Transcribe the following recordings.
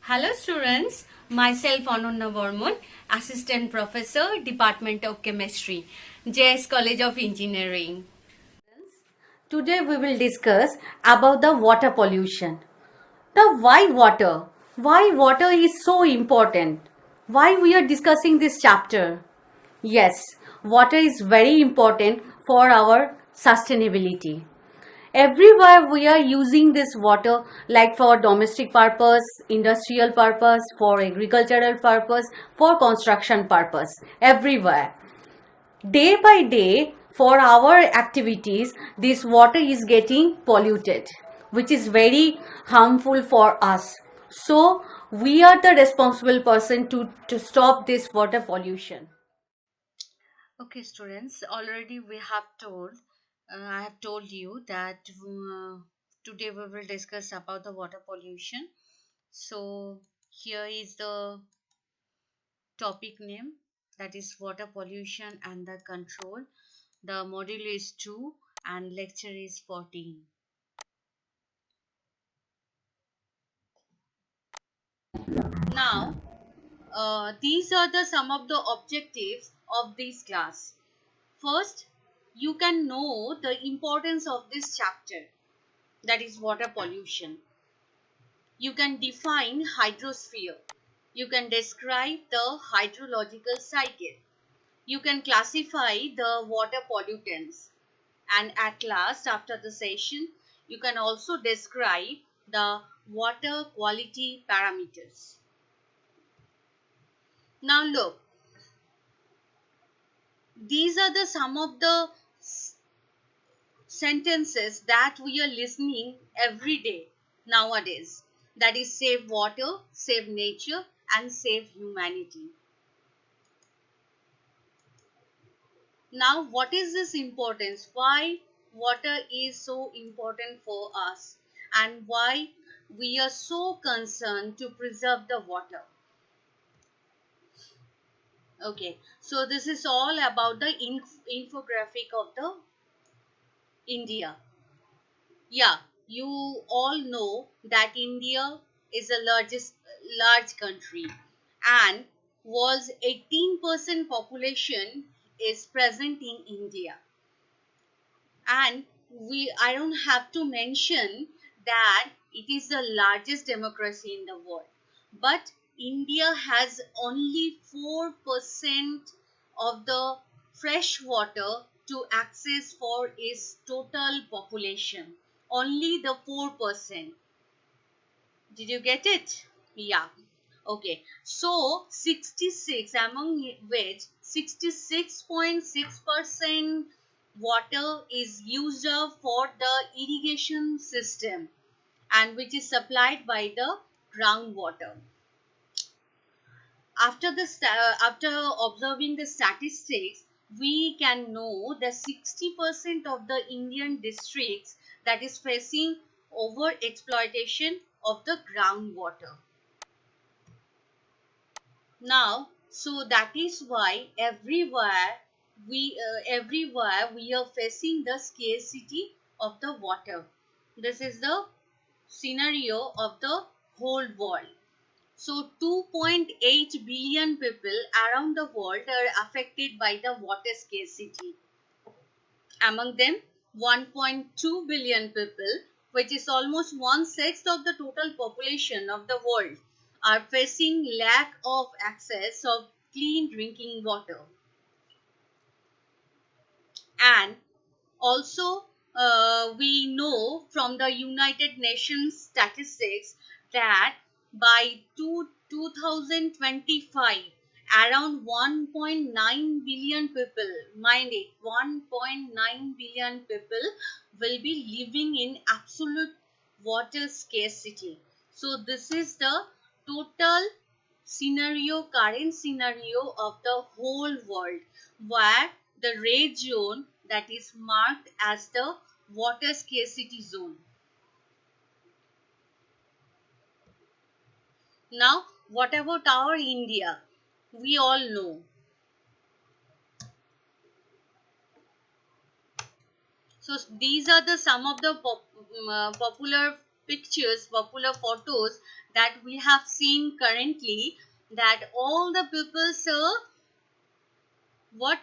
Hello students, myself Ananya Burman, Assistant Professor, Department of Chemistry, JS College of Engineering. Today we will discuss about the water pollution. The why water? Why water is so important? Why we are discussing this chapter? Yes, water is very important for our sustainability. Everywhere we are using this water like for domestic purpose, industrial purpose, for agricultural purpose, for construction purpose, everywhere. Day by day, for our activities, this water is getting polluted, which is very harmful for us. So we are the responsible person to stop this water pollution. Okay, students, already we have told, I have told you that today we will discuss about the water pollution. So here is the topic name, that is water pollution and the control. The module is 2 and lecture is 14. Now, these are the some of the objectives of this class. First, you can know the importance of this chapter, that is water pollution. You can define hydrosphere. You can describe the hydrological cycle. You can classify the water pollutants. And at last, after the session, you can also describe the water quality parameters. Now look, these are the some of the sentences that we are listening every day nowadays. That is save water, save nature, and save humanity. Now, what is this importance? Why water is so important for us and why we are so concerned to preserve the water? Okay, so this is all about the infographic of the India. Yeah, you all know that India is the large country and was 18% population is present in India. And I don't have to mention that it is the largest democracy in the world. But India has only 4% of the fresh water to access for its total population. Only the 4%. Did you get it? Yeah. Okay. So 66, among which 66.6% water is used up for the irrigation system and which is supplied by the groundwater. After observing the statistics, we can know that 60% of the Indian districts that is facing over exploitation of the groundwater. Now, so that is why everywhere we are facing the scarcity of the water. This is the scenario of the whole world. So 2.8 billion people around the world are affected by the water scarcity. Among them, 1.2 billion people, which is almost 1/6 of the total population of the world, are facing lack of access of clean drinking water. And also, we know from the United Nations statistics that by 2025, around 1.9 billion people, mind it, 1.9 billion people will be living in absolute water scarcity. So this is the total current scenario of the whole world, where the red zone that is marked as the water scarcity zone. Now, what about our India? We all know. So these are the some of the popular pictures, popular photos that we have seen currently, that all the people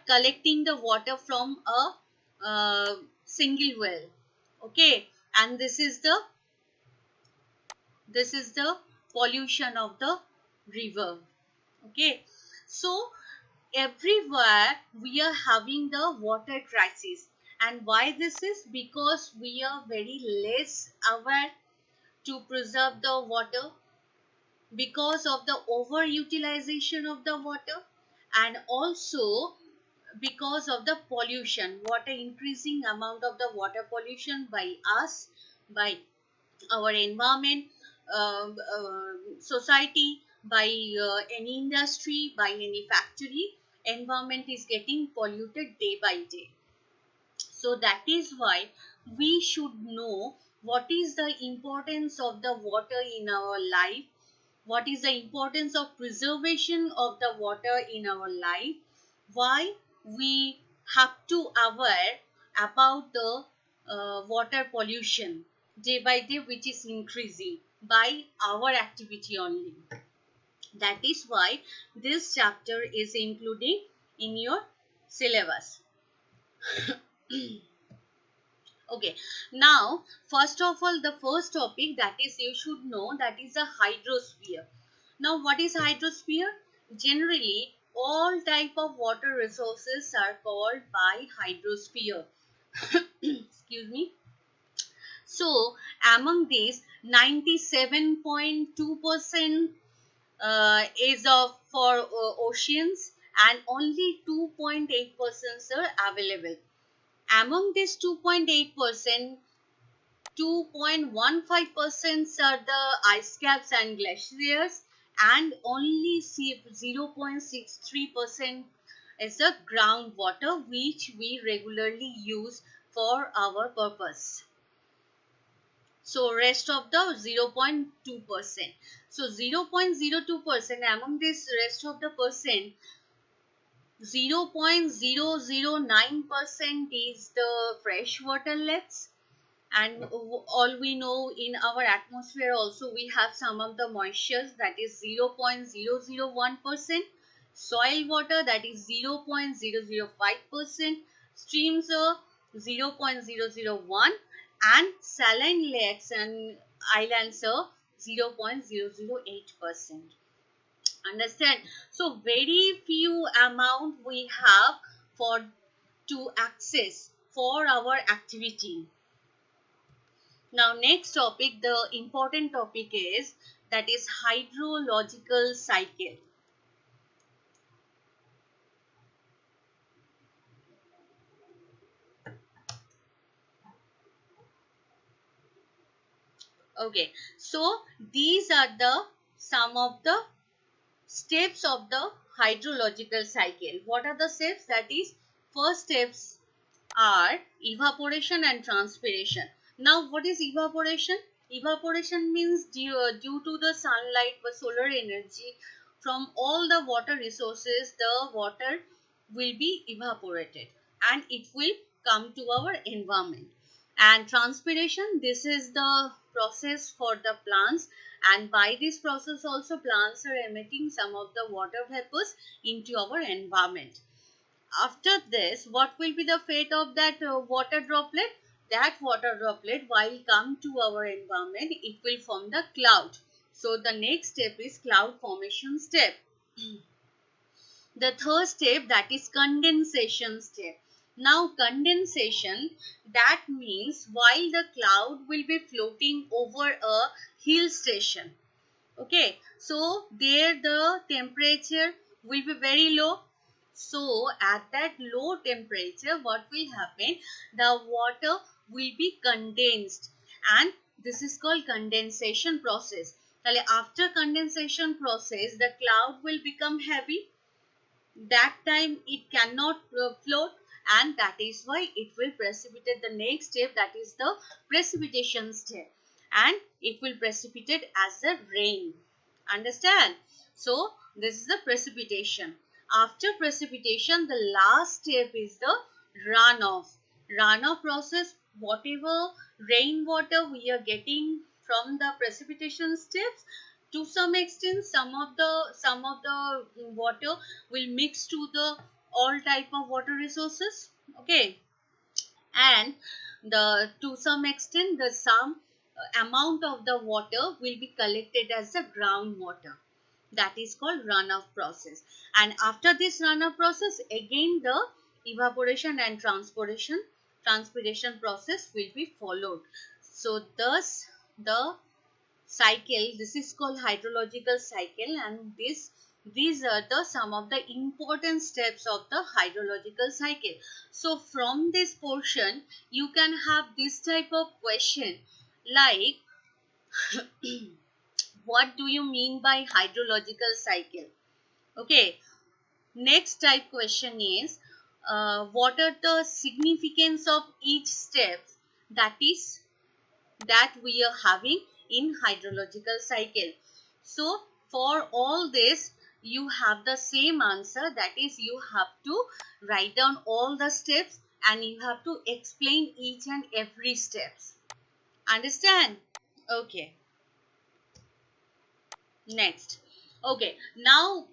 collecting the water from a single well. Okay, and this is the pollution of the river. Okay, so everywhere we are having the water crisis. And why this is? Because we are very less aware to preserve the water, because of the overutilization of the water, and also because of the pollution, water increasing amount of the water pollution by us, by our environment, society, by any industry, by any factory. Environment is getting polluted day by day. So that is why we should know what is the importance of the water in our life, what is the importance of preservation of the water in our life, why we have to aware about the water pollution day by day, which is increasing by our activity only. That is why this chapter is including in your syllabus. Okay, now first of all, the first topic that is you should know, that is the hydrosphere. Now what is hydrosphere? Generally all type of water resources are called by hydrosphere. Excuse me. So among these, 97.2% is of for oceans, and only 2.8% are available. Among this 2.8%, 2.15% are the ice caps and glaciers, and only 0.63% is the groundwater, which we regularly use for our purpose. So rest of the 0.2%. So 0.02% among this rest of the percent, 0.009% is the freshwater lakes, and all we know, in our atmosphere also we have some of the moistures, that is 0.001%, soil water, that is 0.005%, streams are 0.001, and saline lakes and islands are 0.008%. Understand? So very few amount we have for to access for our activity. Now next topic, the important topic is, that is hydrological cycle. Okay, so these are the some of the steps of the hydrological cycle. What are the steps? That is, first steps are evaporation and transpiration. Now what is evaporation? Evaporation means due to the sunlight or solar energy from all the water resources, the water will be evaporated and it will come to our environment. And transpiration, this is the process for the plants, and by this process also plants are emitting some of the water vapors into our environment. After this, what will be the fate of that water droplet? That water droplet, while come to our environment, it will form the cloud. So the next step is cloud formation step. The third step, that is condensation step. Now condensation, that means while the cloud will be floating over a hill station. Okay, so there the temperature will be very low. So at that low temperature, what will happen? The water will be condensed, and this is called condensation process. After condensation process, the cloud will become heavy. That time it cannot float, and that is why it will precipitate the next step, that is the precipitation step, and it will precipitate as a rain. Understand? So this is the precipitation. After precipitation, the last step is the runoff. Runoff process, whatever rainwater we are getting from the precipitation steps. To some extent, some of the water will mix to the all type of water resources. Okay, and the to some extent the some amount of the water will be collected as the groundwater. That is called runoff process. And after this runoff process, again the evaporation and transpiration process will be followed. So thus the cycle, this is called hydrological cycle, and these are the some of the important steps of the hydrological cycle. So from this portion you can have this type of question like what do you mean by hydrological cycle? Okay, next type question is what are the significance of each step that is that we are having in hydrological cycle. So for all this you have the same answer, that is you have to write down all the steps and you have to explain each and every steps. Understand? Okay. Next. Okay, now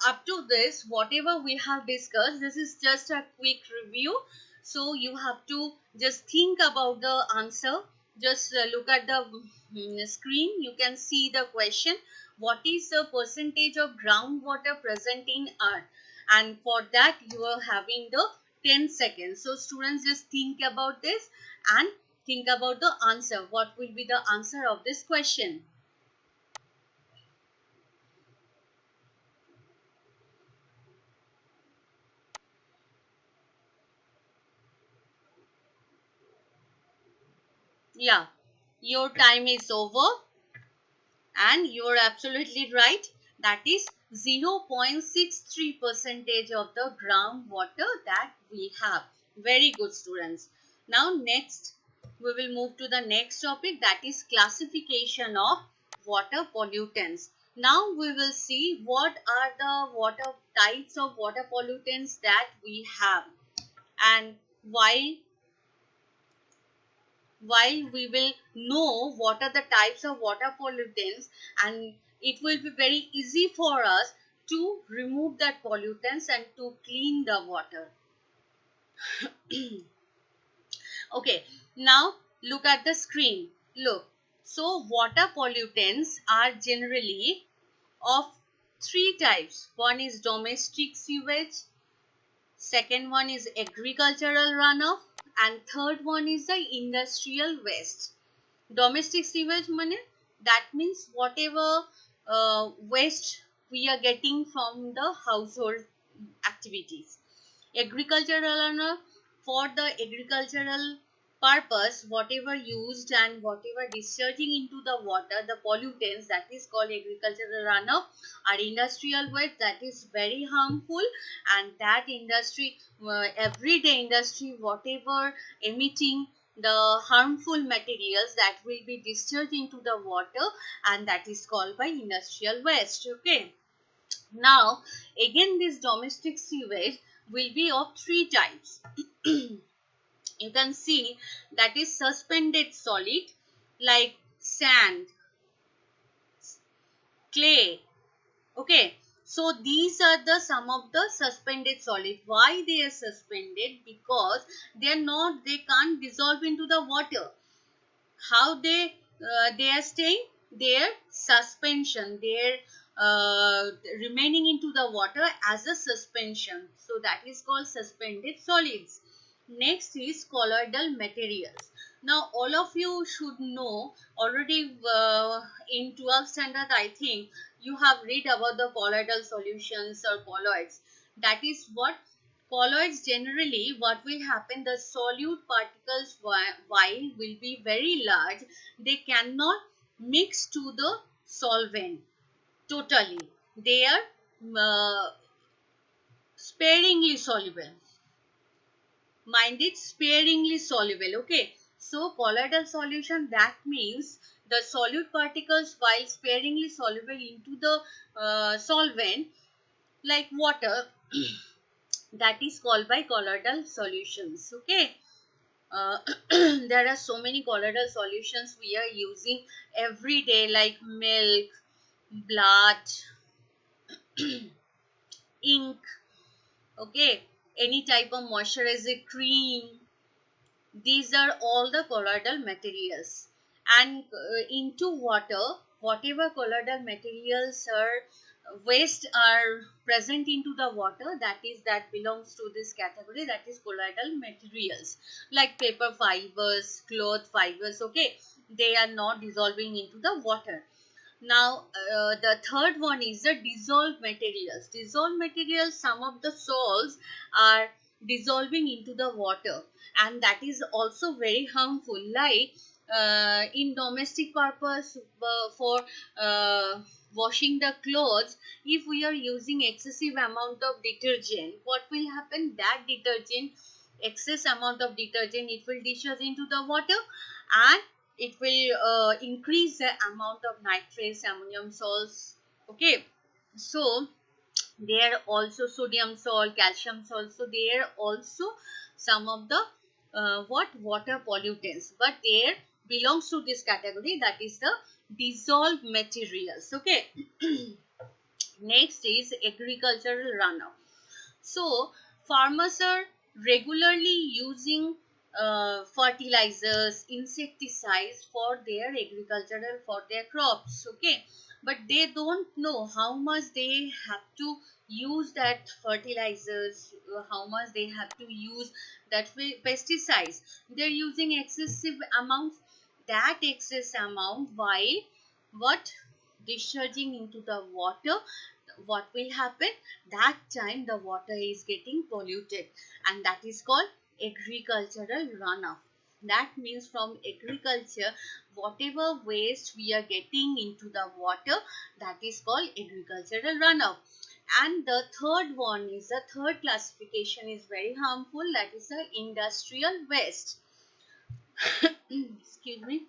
up to this whatever we have discussed, this is just a quick review. So you have to just think about the answer. Just look at the screen, you can see the question, what is the percentage of groundwater present in earth? And for that you are having the 10 seconds. So students, just think about this and think about the answer. What will be the answer of this question? Yeah, your time is over and you're absolutely right. That is 0.63 percentage of the groundwater that we have. Very good, students. Now next we will move to the next topic, that is classification of water pollutants. Now we will see what are the water types of water pollutants that we have, and while we will know what are the types of water pollutants, and it will be very easy for us to remove that pollutants and to clean the water. Okay, now look at the screen. Look, so water pollutants are generally of three types. One is domestic sewage, second one is agricultural runoff, and third one is the industrial waste. Domestic sewage money, that means whatever waste we are getting from the household activities. Agricultural runoff, for the agricultural purpose, whatever used and whatever discharging into the water, the pollutants, that is called agricultural runoff. Our industrial waste, that is very harmful, and that industry, everyday industry, whatever emitting the harmful materials, that will be discharged into the water, and that is called by industrial waste. Okay, now again this domestic sewage will be of three types. You can see that is suspended solid like sand, clay. Okay, so these are the some of the suspended solid. Why they are suspended? Because they can't dissolve into the water. How they are staying? Their suspension, their remaining into the water as a suspension. So that is called suspended solids. Next is colloidal materials. Now all of you should know already, in 12th standard I think you have read about the colloidal solutions or colloids. That is what colloids generally, what will happen, the solute particles while will be very large, they cannot mix to the solvent totally. They are sparingly soluble. Mind it, sparingly soluble. Okay, so colloidal solution, that means the solute particles while sparingly soluble into the solvent like water, that is called by colloidal solutions. Okay, uh, there are so many colloidal solutions we are using every day, like milk, blood, ink, okay, any type of moisturizer cream. These are all the colloidal materials. And into water, whatever colloidal materials are waste are present into the water, that belongs to this category, that is colloidal materials, like paper fibers, cloth fibers, okay, they are not dissolving into the water. Now, the third one is the dissolved materials. Dissolved materials, some of the salts are dissolving into the water, and that is also very harmful. Like in domestic purpose, for washing the clothes, if we are using excessive amount of detergent, what will happen? That detergent, excess amount of detergent, it will discharge into the water, and it will increase the amount of nitrates, ammonium salts, okay. So there also sodium salt, calcium salt, so there also some of the what water pollutants, but there belongs to this category, that is the dissolved materials, okay. Next is agricultural runoff. So farmers are regularly using fertilizers, insecticides for their agricultural, for their crops, okay, but they don't know how much they have to use that fertilizers, how much they have to use that pesticides. They're using excessive amounts, that excess amount, while what, discharging into the water, what will happen? That time the water is getting polluted, and that is called agricultural runoff. That means from agriculture, whatever waste we are getting into the water, that is called agricultural runoff. And the third one is, the third classification is very harmful, that is the industrial waste. Excuse me.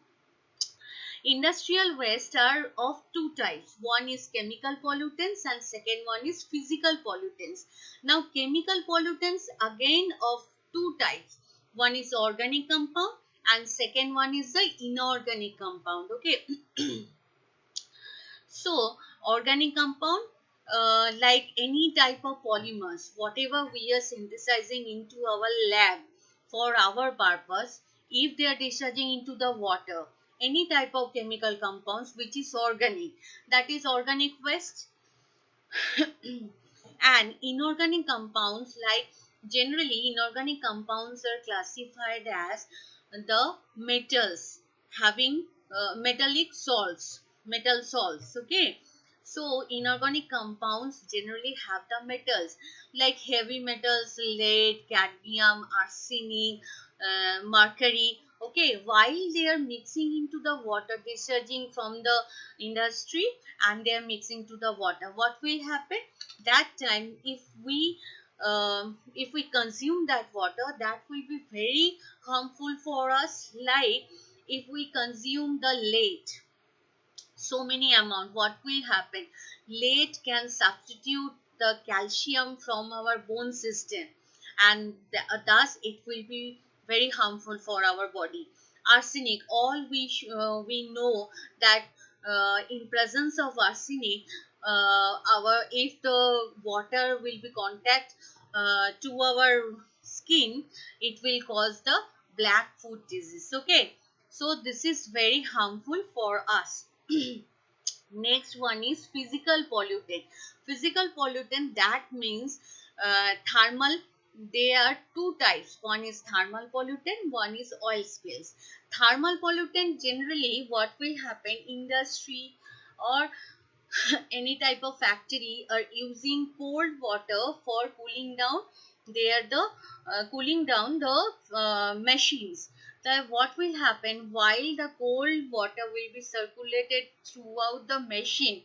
Industrial waste are of two types. One is chemical pollutants and second one is physical pollutants. Now chemical pollutants again of two types. One is organic compound and second one is the inorganic compound. Okay. So organic compound, like any type of polymers, whatever we are synthesizing into our lab for our purpose, if they are discharging into the water, any type of chemical compounds which is organic, that is organic waste. And inorganic compounds, like generally inorganic compounds are classified as the metals having metallic salts, metal salts, okay. So inorganic compounds generally have the metals, like heavy metals, lead, cadmium, arsenic, mercury, okay. While they are mixing into the water, discharging from the industry, and they are mixing to the water, what will happen? That time if we consume that water, that will be very harmful for us. Like if we consume the lead, so many amount, what will happen? Lead can substitute the calcium from our bone system, and thus it will be very harmful for our body. Arsenic, all we know that in presence of arsenic, our if the water will be contact to our skin, it will cause the black foot disease, okay. So this is very harmful for us. Next one is physical pollutant. Physical pollutant, that means thermal. There are two types. One is thermal pollutant, one is oil spills. Thermal pollutant, generally what will happen, industry or any type of factory are using cold water for cooling down cooling down the machines. Then what will happen, while the cold water will be circulated throughout the machine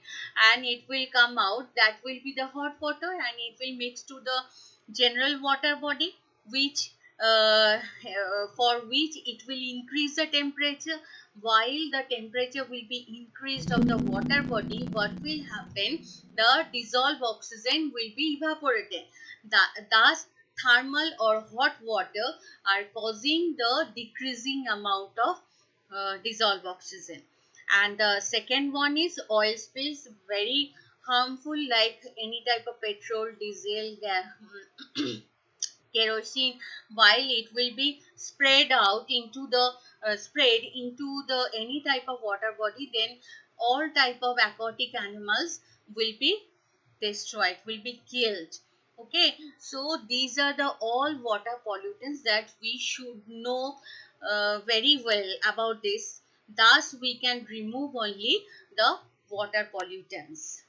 and it will come out, that will be the hot water, and it will mix to the general water body, which for which it will increase the temperature. While the temperature will be increased of the water body, what will happen? The dissolved oxygen will be evaporated. Thus thermal or hot water are causing the decreasing amount of dissolved oxygen. And the second one is oil spills, very harmful, like any type of petrol, diesel, kerosene. While it will be spread out into the spread into the any type of water body, then all type of aquatic animals will be destroyed, will be killed. Okay, so these are the all water pollutants that we should know very well about this. Thus we can remove only the water pollutants.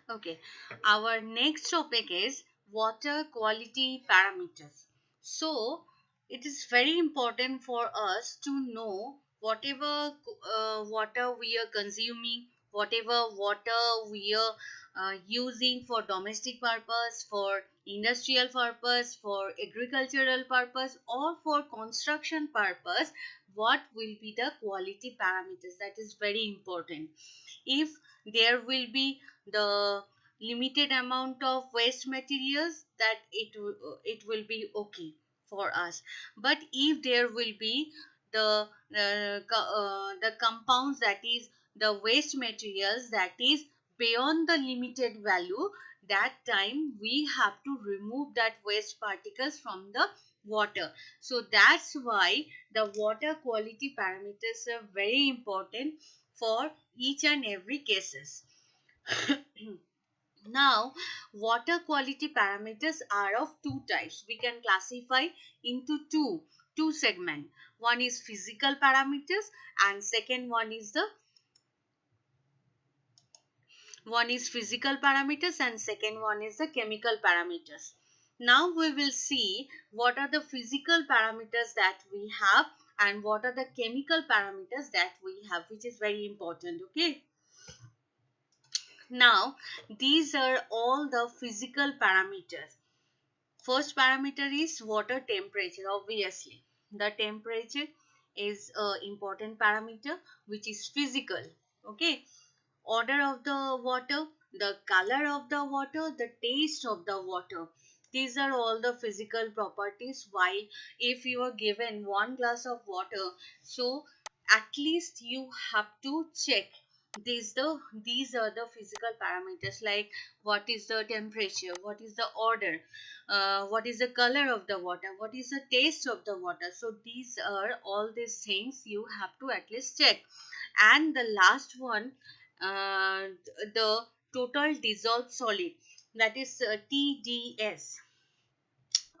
Okay, our next topic is water quality parameters. So, it is very important for us to know whatever water we are consuming, whatever water we are using for domestic purpose, for industrial purpose, for agricultural purpose, or for construction purpose, what will be the quality parameters. That is very important. If there will be the limited amount of waste materials, that it will be okay for us. But if there will be the compounds, that is the waste materials, that is beyond the limited value, that time we have to remove that waste particles from the water. So that's why the water quality parameters are very important for each and every cases. Now, water quality parameters are of two types. We can classify into two segments. One is physical parameters and second one is physical parameters and second one is the chemical parameters. Now we will see what are the physical parameters that we have and what are the chemical parameters that we have, which is very important. Okay. Now, these are all the physical parameters. First parameter is water temperature. Obviously, the temperature is an important parameter which is physical. Okay, odor of the water, the color of the water, the taste of the water. These are all the physical properties. While if you are given one glass of water, so at least you have to check these are the physical parameters, like what is the temperature, what is the odor, what is the color of the water, what is the taste of the water. So these are all these things you have to at least check. And the last one, uh, the total dissolved solid, that is TDS.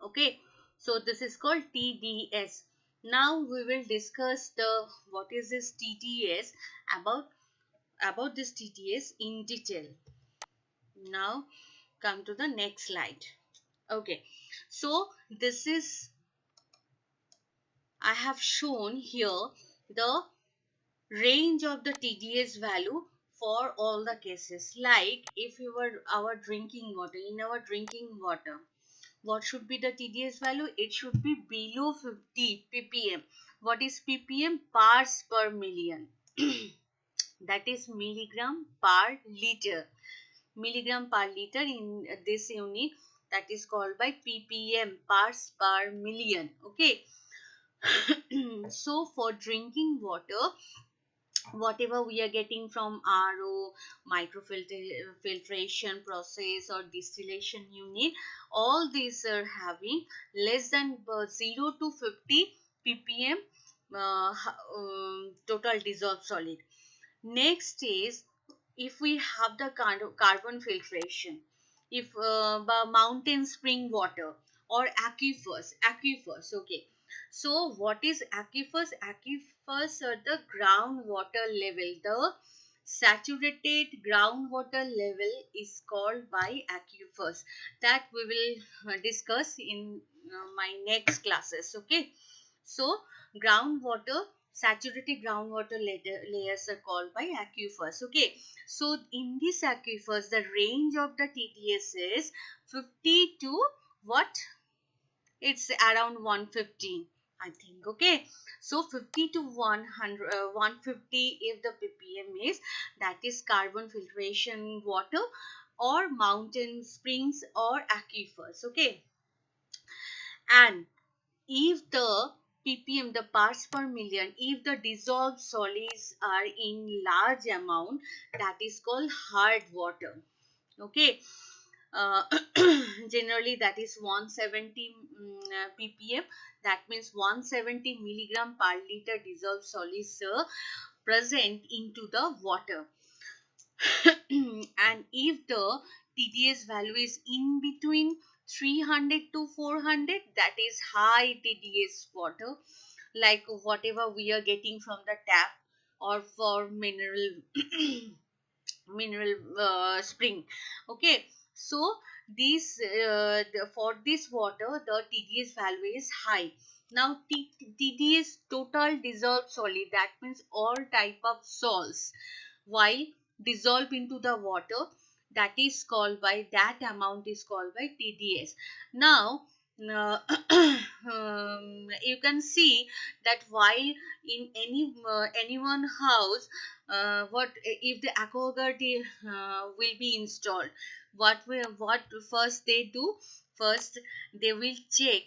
Okay, so this is called TDS. Now we will discuss the what is this TDS, about this TDS in detail. Now come to the next slide. Okay, so this is, I have shown here the range of the TDS value for all the cases. Like if you were our drinking water, in our drinking water, what should be the TDS value? It should be below 50 ppm. What is ppm? Parts per million. That is milligram per liter. Milligram per liter in this unit, that is called by ppm, parts per million. Okay. So for drinking water, whatever we are getting from RO, microfiltration process or distillation unit, all these are having less than 0 to 50 ppm total dissolved solid. Next is, if we have the carbon filtration, if mountain spring water or aquifers. Okay, so what is aquifers? Aquifers are the groundwater level. The saturated groundwater level is called by aquifers. That we will discuss in my next classes. Okay, so groundwater, saturated groundwater layers are called by aquifers. Okay, so in these aquifers, the range of the TDS is 50 to what? It's around 150. I think. Okay, so 50 to 100, 150 if the ppm is, that is carbon filtration water or mountain springs or aquifers. Okay, and if the ppm, the parts per million, if the dissolved solids are in large amount, that is called hard water. Okay, uh, generally that is 170 ppm, that means 170 milligram per liter dissolved solids present into the water. And if the TDS value is in between 300 to 400, that is high TDS water, like whatever we are getting from the tap or for mineral spring. Okay, so for this water the TDS value is high. Now TDS, total dissolved solid, that means all type of salts while dissolve into the water, that is called by, that amount is called by TDS. Now uh, you can see that while in any one house, what if the aquaguard will be installed, what first they do, first they will check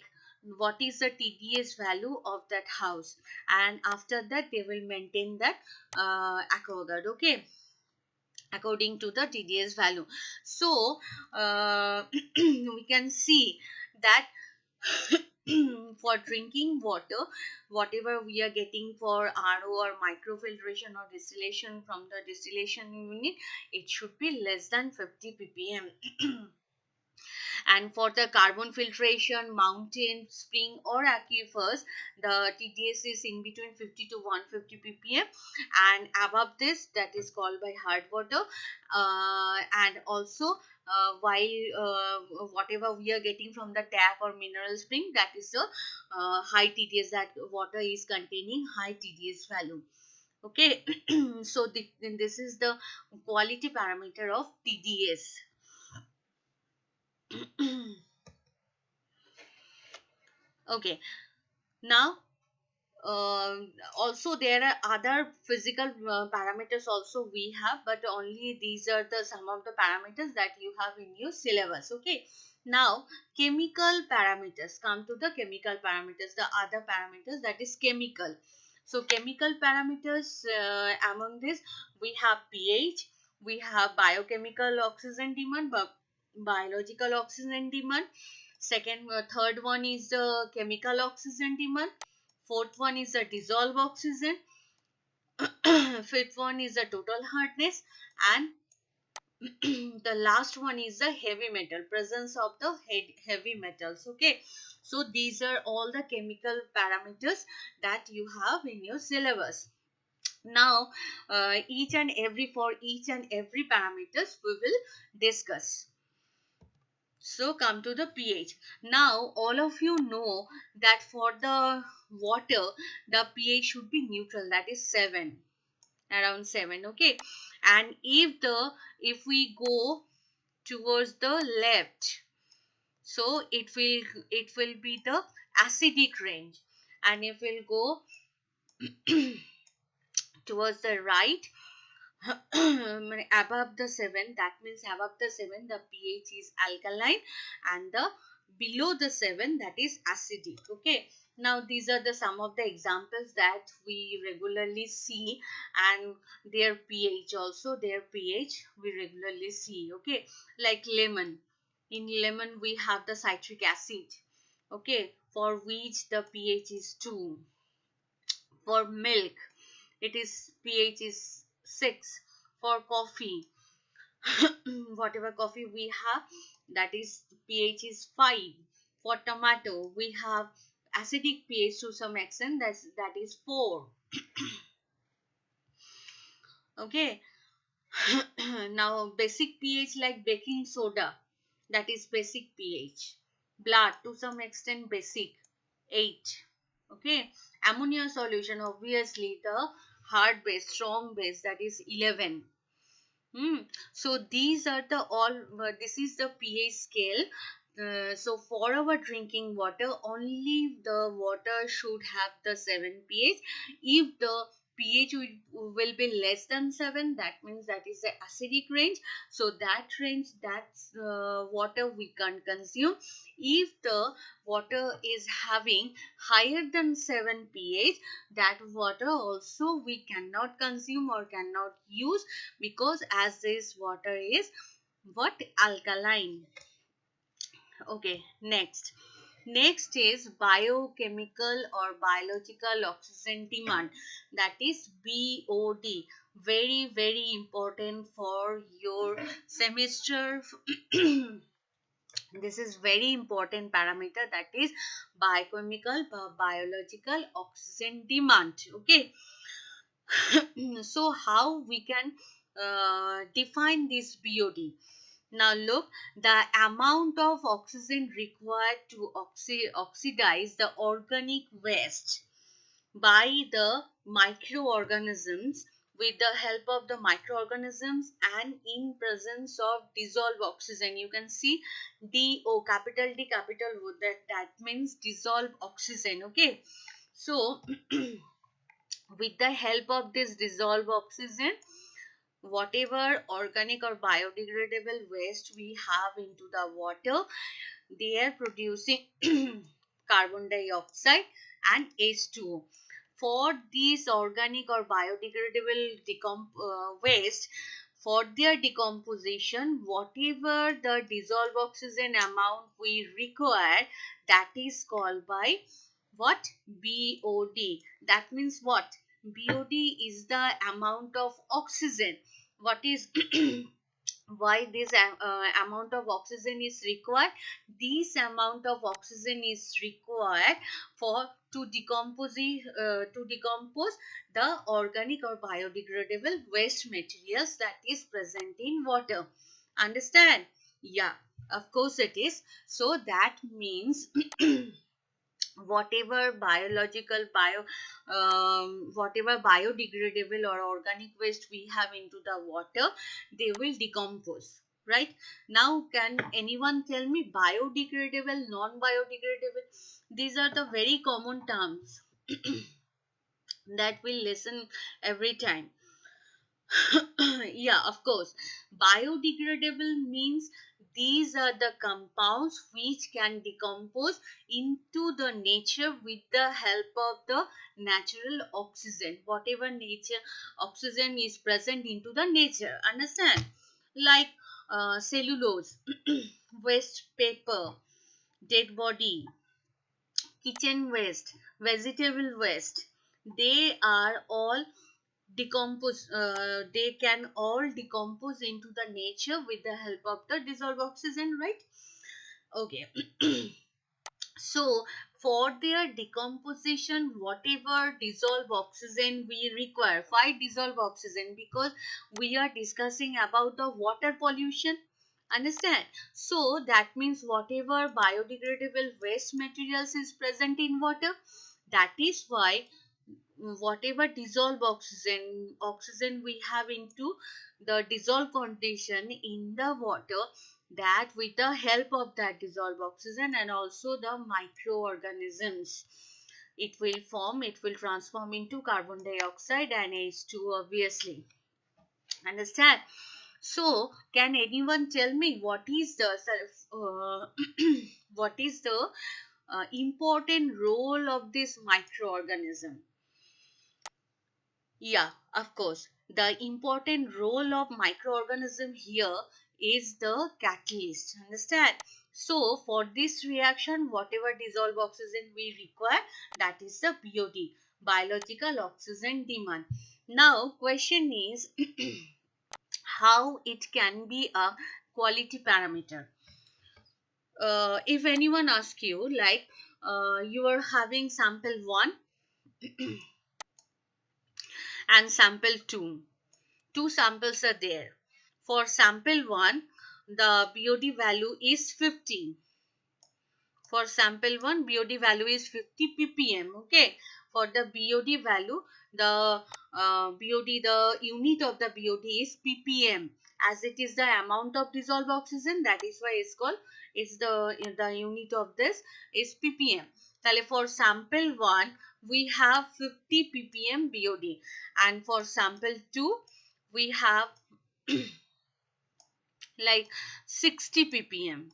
what is the TDS value of that house, and after that they will maintain that aquaguard. Okay, according to the TDS value. So we can see that for drinking water, whatever we are getting for RO or microfiltration or distillation from the distillation unit, it should be less than 50 ppm. And for the carbon filtration, mountain, spring or aquifers, the TDS is in between 50 to 150 ppm, and above this, that is called by hard water. And also while whatever we are getting from the tap or mineral spring, that is the high TDS, that water is containing high TDS value. Okay, so this is the quality parameter of TDS. Okay, now also there are other physical parameters also we have, but only these are the some of the parameters that you have in your syllabus. Okay, now chemical parameters, come to the chemical parameters, the other parameters, that is chemical. So chemical parameters, among this we have pH, we have biochemical oxygen demand, biological oxygen demand. Second, third one is the chemical oxygen demand. Fourth one is the dissolved oxygen. Fifth one is the total hardness. And the last one is the heavy metal, presence of the heavy metals. Okay, so these are all the chemical parameters that you have in your syllabus. Now for each and every parameters we will discuss. So come to the pH. Now all of you know that for the water the pH should be neutral, that is 7, around 7. Okay, and if we go towards the left, so it will be the acidic range, and if we'll go towards the right, above the 7, that means above the 7 the pH is alkaline, and the below the 7, that is acidic. Okay, now these are the some of the examples that we regularly see, and their pH also, their pH we regularly see. Okay, like lemon, in lemon we have the citric acid, okay, for which the pH is 2. For milk, it is pH is 6. For coffee, whatever coffee we have, that is pH is 5. For tomato, we have acidic pH to some extent, that is 4. Okay, now basic pH, like baking soda, that is basic pH. Blood, to some extent basic, 8. Okay, ammonia solution, obviously the hard base, strong base, that is 11. So these are the all. This is the pH scale So for our drinking water, only the water should have the 7 pH. If the pH will be less than 7, that means that is the acidic range. So that range, that's water we can consume. If the water is having higher than 7 pH, that water also we cannot consume or cannot use, because as this water is what, alkaline. Okay, next is biochemical or biological oxygen demand, that is BOD. Very important for your semester. This is very important parameter, that is biochemical biological oxygen demand. Okay. So how we can define this BOD? Now look, the amount of oxygen required to oxidize the organic waste by the microorganisms, with the help of the microorganisms and in presence of dissolved oxygen. You can see DO, capital D, capital O, that means dissolved oxygen. Okay. So with the help of this dissolved oxygen, whatever organic or biodegradable waste we have into the water, they are producing carbon dioxide and H2O. For these organic or biodegradable waste, for their decomposition, whatever the dissolved oxygen amount we require, that is called by what, BOD. That means what, BOD is the amount of oxygen. What is why this amount of oxygen is required? This amount of oxygen is required for to decompose the organic or biodegradable waste materials that is present in water. Understand? Yeah, of course it is. So that means whatever whatever biodegradable or organic waste we have into the water, they will decompose, right? Now can anyone tell me biodegradable, non biodegradable? These are the very common terms that we listen every time. Yeah, of course. Biodegradable means these are the compounds which can decompose into the nature with the help of the natural oxygen. Whatever nature oxygen is present into the nature. Understand? Like cellulose, waste paper, dead body, kitchen waste, vegetable waste. They are all they can all decompose into the nature with the help of the dissolved oxygen, right? Okay. So for their decomposition, whatever dissolved oxygen we require, why dissolved oxygen? Because we are discussing about the water pollution. Understand? So that means whatever biodegradable waste materials is present in water, that is why whatever dissolved oxygen we have into the dissolved condition in the water, that with the help of that dissolved oxygen and also the microorganisms, it will transform into carbon dioxide and H2, obviously. Understand? So can anyone tell me what is the what is the important role of this microorganism? Yeah, of course. The important role of microorganism here is the catalyst. Understand? So for this reaction, whatever dissolved oxygen we require, that is the BOD, biological oxygen demand. Now question is how it can be a quality parameter. If anyone asks you, like you are having sample 1 and sample 2. Two samples are there. For sample 1, the BOD value is 50. For sample 1, BOD value is 50 ppm. Okay. For the BOD value, the the unit of the BOD is ppm. As it is the amount of dissolved oxygen, that is why it's called is the unit of this is ppm. For sample 1 we have 50 ppm BOD, and for sample 2 we have like 60 ppm.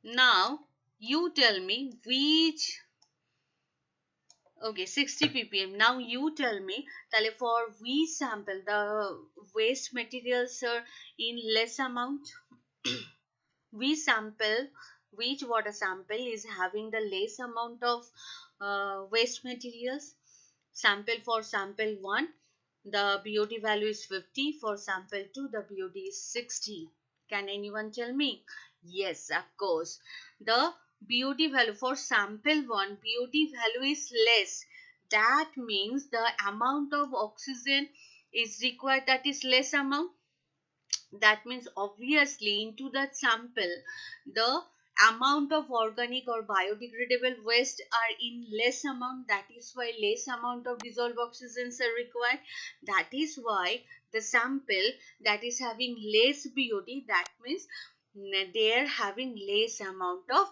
Now you tell me which. Okay, 60 ppm. Now you tell me, for we sample the waste materials in less amount. We sample, which water sample is having the less amount of waste materials? Sample for sample 1, the BOD value is 50. For sample 2, the BOD is 60. Can anyone tell me? Yes, of course. The BOD value for sample 1, BOD value is less. That means the amount of oxygen is required, that is less amount. That means obviously into that sample the amount of organic or biodegradable waste are in less amount. That is why less amount of dissolved oxygens are required. That is why the sample that is having less BOD, that means they are having less amount of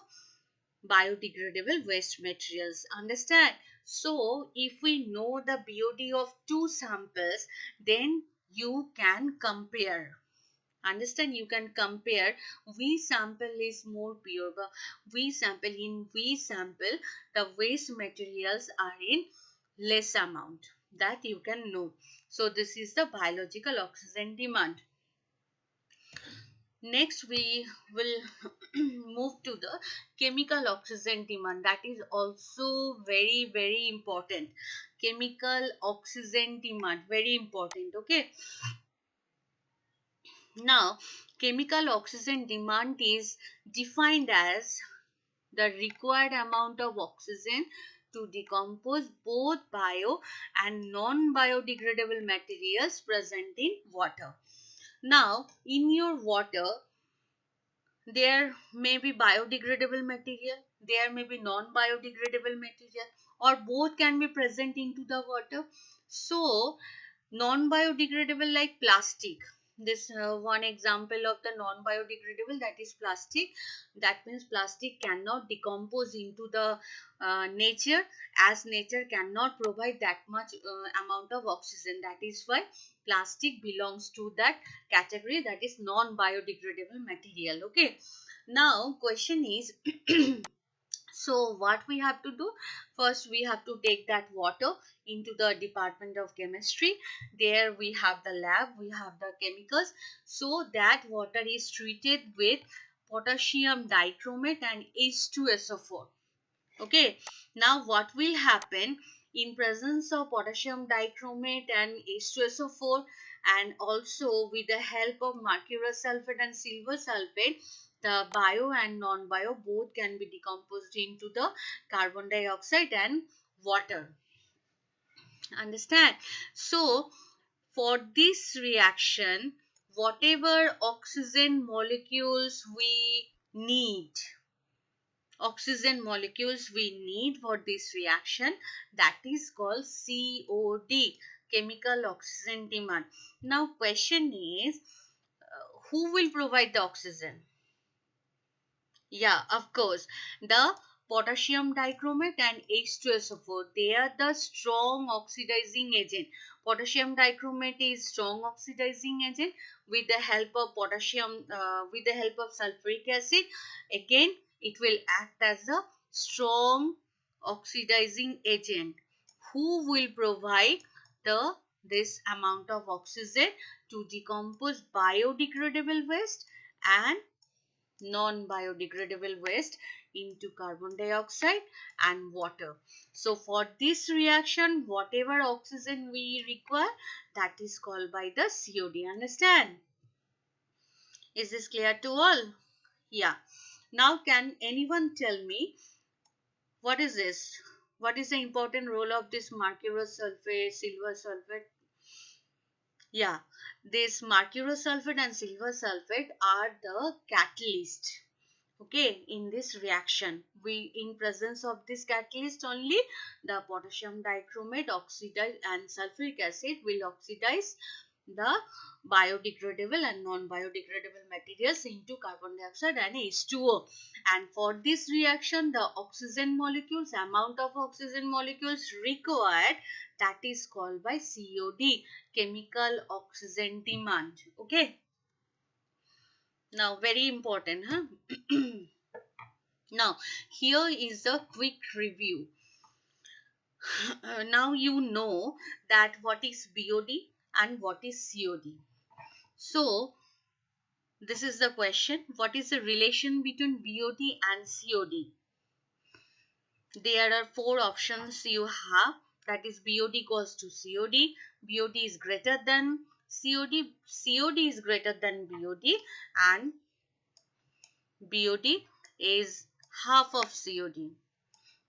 biodegradable waste materials. Understand? So if we know the BOD of two samples, then you can compare. Understand? You can compare. We sample is more pure, but we sample the waste materials are in less amount, that you can know. So this is the biological oxygen demand. Next we will move to the chemical oxygen demand. That is also very important. Chemical oxygen demand, very important. Okay, now chemical oxygen demand is defined as the required amount of oxygen to decompose both bio and non-biodegradable materials present in water. Now, in your water, there may be biodegradable material, there may be non-biodegradable material, or both can be present into the water. So, non-biodegradable like plastic. This one example of the non-biodegradable, that is plastic. That means plastic cannot decompose into the nature, as nature cannot provide that much amount of oxygen. That is why plastic belongs to that category, that is non-biodegradable material. Okay. Now question is so what we have to do? First we have to take that water into the Department of Chemistry. There we have the lab, we have the chemicals. So that water is treated with potassium dichromate and H2SO4. Okay, now what will happen in presence of potassium dichromate and H2SO4, and also with the help of mercurous sulfate and silver sulfate, the bio and non-bio both can be decomposed into the carbon dioxide and water. Understand? So for this reaction, whatever oxygen molecules we need, for this reaction, that is called COD, chemical oxygen demand. Now question is, who will provide the oxygen? Yeah, of course, the potassium dichromate and H2SO4, they are the strong oxidizing agent. Potassium dichromate is strong oxidizing agent. With the help of with the help of sulfuric acid, again it will act as a strong oxidizing agent. Who will provide this amount of oxygen to decompose biodegradable waste and non-biodegradable waste into carbon dioxide and water? So for this reaction, whatever oxygen we require, that is called by the COD. Understand? Is this clear to all? Yeah. Now can anyone tell me what is this? What is the important role of this mercurous sulfate, silver sulfate? Yeah, this mercurous sulfate and silver sulfate are the catalyst. Okay, in this reaction, we in presence of this catalyst only, the potassium dichromate oxidize and sulfuric acid will oxidize the biodegradable and non-biodegradable materials into carbon dioxide and H2O. And for this reaction, the oxygen molecules, amount of oxygen molecules required, that is called by COD, chemical oxygen demand. Okay. Now, very important, huh? Now, here is a quick review. Now you know that what is BOD and what is COD. So, this is the question. What is the relation between BOD and COD? There are four options you have. That is BOD equals to COD. BOD is greater than COD. COD is greater than BOD. And BOD is half of COD.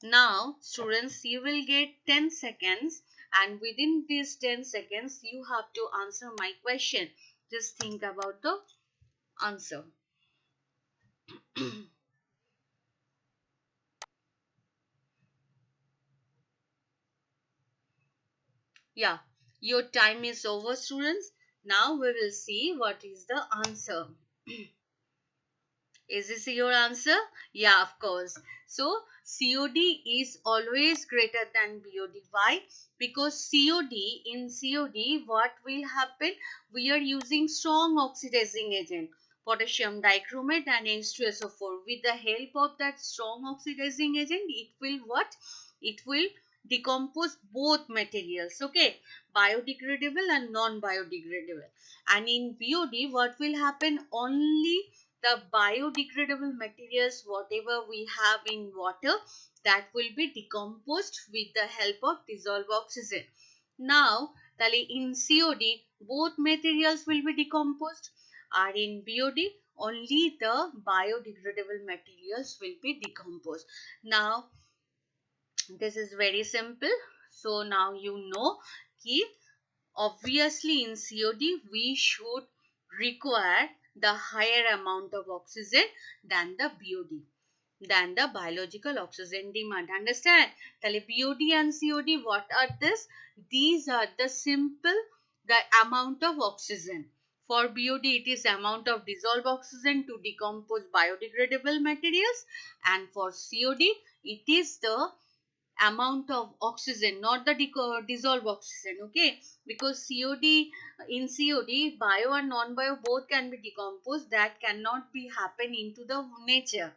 Now, students, you will get 10 seconds, and within these 10 seconds, you have to answer my question. Just think about the answer. Yeah, your time is over, students. Now we will see what is the answer. Is this your answer? Yeah, of course. So, COD is always greater than BOD. Why? Because in COD, what will happen? We are using strong oxidizing agent, potassium dichromate and H2SO4. With the help of that strong oxidizing agent, it will what? It will decompose both materials, okay? Biodegradable and non-biodegradable. And in BOD, what will happen? Only the biodegradable materials, whatever we have in water, that will be decomposed with the help of dissolved oxygen. Now, in COD, both materials will be decomposed, and in BOD, only the biodegradable materials will be decomposed. Now, this is very simple. So, now you know कि obviously in COD we should require the higher amount of oxygen than the BOD, than the biological oxygen demand. Understand? Tale BOD and COD, what are this? These are the simple, the amount of oxygen. For BOD, it is amount of dissolved oxygen to decompose biodegradable materials, and for COD, it is the amount of oxygen, not the dissolved oxygen, okay? Because in COD, bio and non-bio both can be decomposed. That cannot be happen into the nature.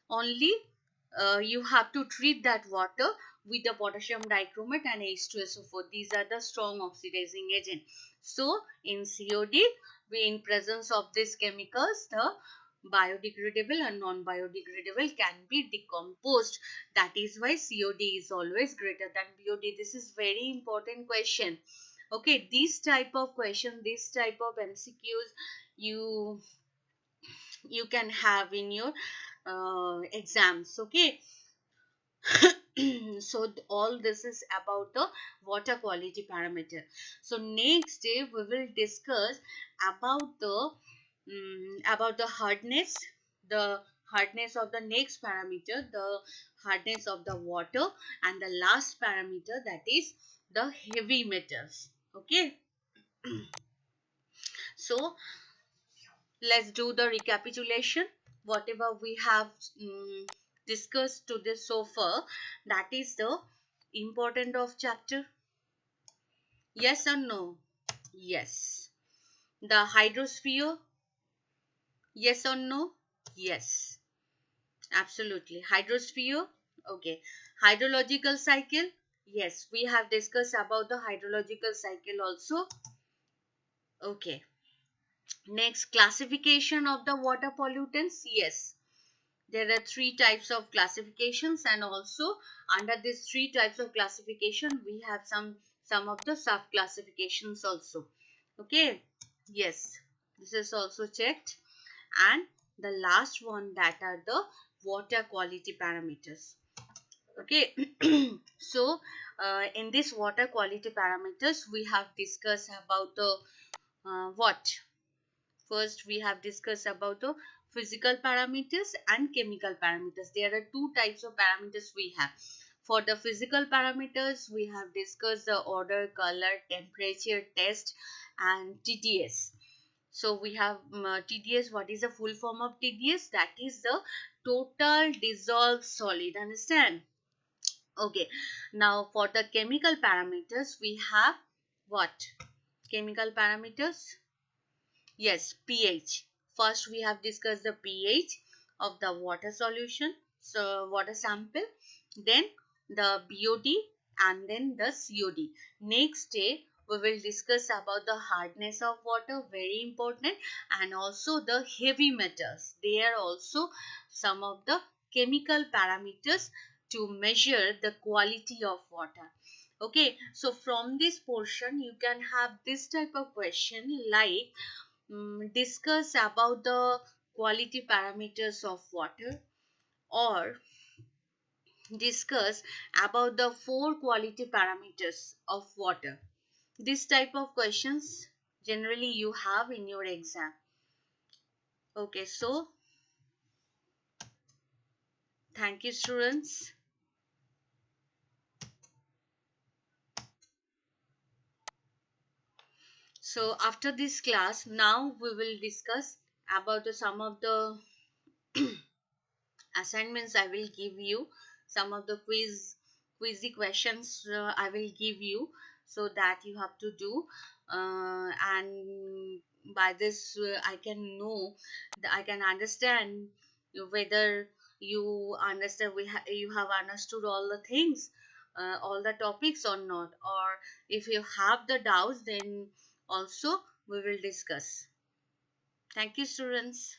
Only you have to treat that water with the potassium dichromate and H2SO4. These are the strong oxidizing agent. So in COD, we in presence of these chemicals, the biodegradable and non-biodegradable can be decomposed. That is why COD is always greater than BOD. This is very important question. Okay, this type of question, this type of MCQs, you can have in your exams. Okay. So all this is about the water quality parameter. So next day we will discuss about the hardness, the hardness of the next parameter, the hardness of the water, and the last parameter, that is the heavy metals. Okay. So let's do the recapitulation. Whatever we have discussed to this so far, that is the important of chapter. Yes or no? Yes. The hydrosphere? Yes or no? Yes. Absolutely. Hydrosphere? Okay. Hydrological cycle? Yes. We have discussed about the hydrological cycle also. Okay. Next, classification of the water pollutants? Yes. There are three types of classifications, and also under these three types of classification we have some of the sub classifications also. Okay. Yes, this is also checked. And the last one, that are the water quality parameters. Okay. So in this water quality parameters we have discussed about the what first, we have discussed about the physical parameters and chemical parameters. There are two types of parameters we have. For the physical parameters, we have discussed the order, color, temperature, test, and TDS. So we have TDS. What is the full form of TDS? That is the total dissolved solid. Understand? Okay. Now for the chemical parameters, we have what? Chemical parameters? Yes, pH. First, we have discussed the pH of the water solution, so water sample, then the BOD and then the COD. Next day, we will discuss about the hardness of water, very important, and also the heavy metals. They are also some of the chemical parameters to measure the quality of water. Okay, so from this portion, you can have this type of question like discuss about the quality parameters of water, or discuss about the four quality parameters of water. This type of questions generally you have in your exam. Okay, so thank you, students. So after this class, now we will discuss about some of the assignments I will give you, some of the quizzy questions I will give you, so that you have to do, and by this I can know, I can understand whether you understand, you have understood all the things, all the topics or not, or if you have the doubts, then also we will discuss. Thank you, students.